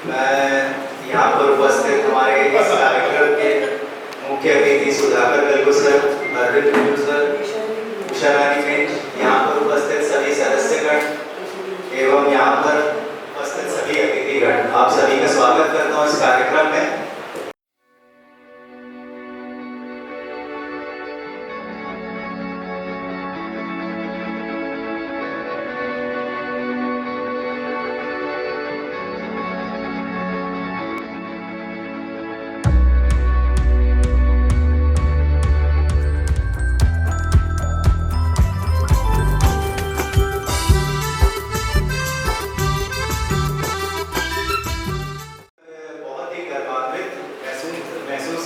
मैं यहाँ पर उपस्थित हमारे इस कार्यक्रम के मुख्य अतिथि सुधाकर गलगू सर, अरविंद गुरु सर, उषा रानी बेंच, यहाँ पर उपस्थित सभी सदस्यगण एवं यहाँ पर उपस्थित सभी अतिथिगण, आप सभी का स्वागत करता हूँ इस कार्यक्रम में।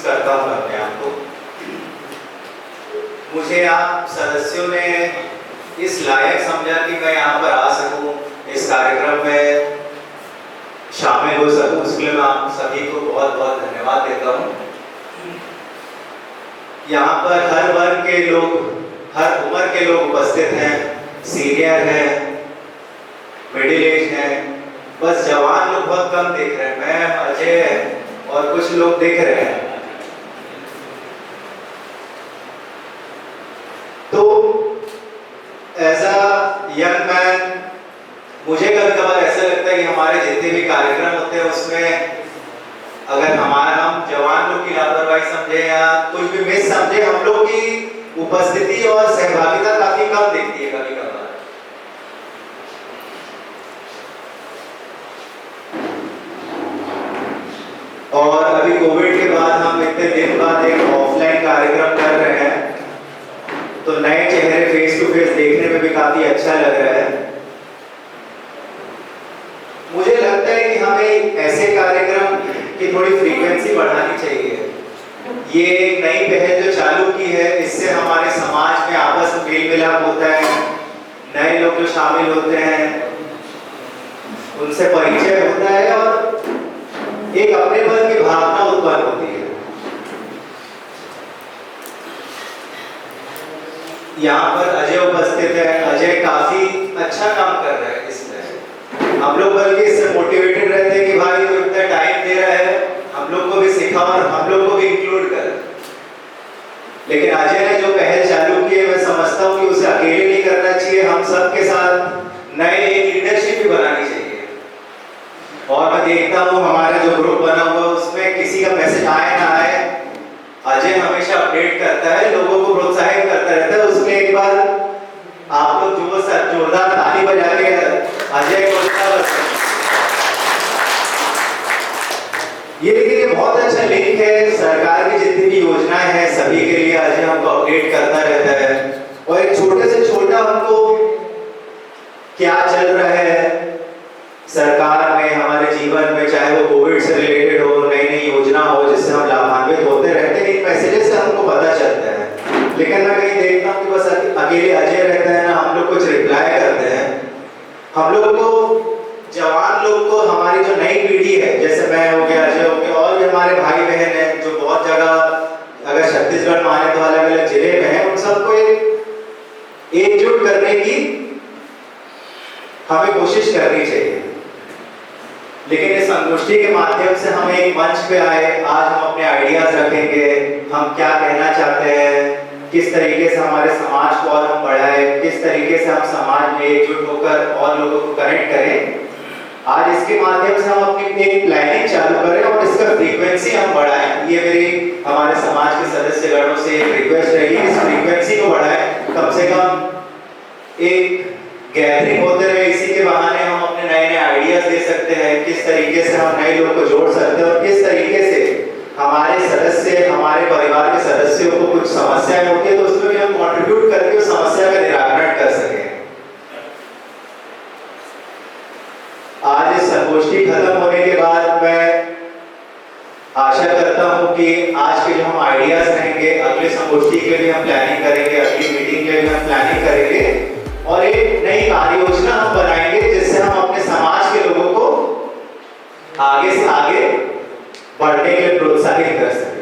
करता हूँ अपने आप को। मुझे आप सदस्यों ने इस लायक समझा कि मैं यहाँ पर आ सकूँ, इस कार्यक्रम में शामिल हो सकूँ, उसके लिए मैं आप सभी को बहुत बहुत धन्यवाद देता हूँ। यहाँ पर हर वर्ग के लोग, हर उम्र के लोग उपस्थित हैं, सीनियर हैं, मिडिल एज हैं, बस जवान लोग बहुत कम दिख रहे हैं। मैं, अजय और कुछ लोग दिख रहे हैं। तो एज अ यंग मैन मुझे कभी कभार ऐसा लगता है कि हमारे जितने भी कार्यक्रम होते हैं उसमें अगर हम जवान लोग की लापरवाही समझे या कुछ भी मिस समझे, हम लोग की उपस्थिति और सहभागिता काफी कम दिखती है कभी कभार। और अभी कोविड के बाद हम इतने दिन बाद एक ऑफलाइन कार्यक्रम कर रहे हैं, तो नए चेहरे फेस टू फेस देखने में भी काफी अच्छा लग रहा है। मुझे लगता है कि हमें ऐसे कार्यक्रम की थोड़ी फ्रीक्वेंसी बढ़ानी चाहिए। ये एक नई पहल जो चालू की है, इससे हमारे समाज में आपस में मेल मिलाप होता है, नए लोग जो शामिल होते हैं उनसे परिचय होता है और एक अपनेपन की भावना उत्पन्न होती है। यहाँ पर अजय उपस्थित है। अजय काफी अच्छा काम कर रहे हैं इसमें। हम लोग बल्कि इससे मोटिवेटेड रहते हैं कि भाई तो इतना टाइम दे रहा है, हम लोग को भी सिखा और हम लोग को भी इंक्लूड कर। लेकिन अजय ने जो पहल चालू की है, मैं समझता हूँ कि उसे अकेले नहीं करना चाहिए, हम सबके साथ नए एक लीडरशिप भी बनानी चाहिए। और मैं देखता हूँ हमारा जो ग्रुप बना हुआ उसमें किसी का मैसेज आए ना आए, अजय हमेशा अपडेट करता है, लोगों को प्रोत्साहित करता रहता है। उसमें एक बार आप लोग जोरदार ताली बजा के अजय को ये, लेकिन ये बहुत अच्छा लिंक है। सरकार की जितनी भी योजनाएं हैं सभी के लिए अजय हमको अपडेट करता रहता है। और एक छोटे से छोटा हमको क्या चल रहा है सरकार में, हमारे जीवन में, चाहे वो कोविड से रिलेटेड हो, नई नई योजना हो जिससे हम लाभान्वित होते रहते हैं, इन मैसेजेस से हमको पता चलता है। लेकिन मैं कहीं देखता हूँ कि बस अकेले अजय रहता है ना, हम लोग कुछ रिप्लाई करते हैं। हम लोग को, जवान लोग को, हमारी जो नई पीढ़ी है, जैसे मैं हो गया, अजय हो गया, और भी हमारे भाई बहन हैं जो बहुत जगह, अगर छत्तीसगढ़ माने तो अलग अलग जिले में है, उन सबको एकजुट करने की हमें कोशिश करनी चाहिए। लेकिन इस संगोष्ठी के माध्यम से हम एक मंच पे आए, आज हम अपने आइडियाज रखेंगे, हम क्या कहना चाहते हैं, किस तरीके से हमारे समाज को और हम बढ़ाएं, किस तरीके से हम समाज में एकजुट होकर और लोगों को कनेक्ट करें। आज इसके माध्यम से हम अपनी एक प्लानिंग चालू करें और इसका फ्रीक्वेंसी हम बढ़ाएं। ये मेरी हमारे समाज के सदस्यगणों से एक रिक्वेस्ट रहेगी, इस फ्रीक्वेंसी को बढ़ाएं। कम से कम एक गैदरिंग होते रहे, इसी के बहाने हम अपने नए नए आइडियाज दे सकते हैं, किस तरीके से हम नए लोगों को जोड़ सकते हैं और किस तरीके से हमारे सदस्य, हमारे परिवार के सदस्यों को कुछ समस्याएं होती है तो उसमें भी हम कंट्रीब्यूट करके उस समस्या का निराकरण कर सकें। आज इस संगोष्ठी खत्म होने के बाद मैं आशा करता हूं कि आज के जो हम आइडियाज रहेंगे, अगले संगोष्ठी के लिए हम प्लानिंग करेंगे, अगली मीटिंग के लिए हम प्लानिंग करेंगे और एक नई कार्य योजना हम बनाएंगे जिससे हम अपने समाज के लोगों को आगे से आगे बढ़ने के लिए प्रोत्साहित कर सकें।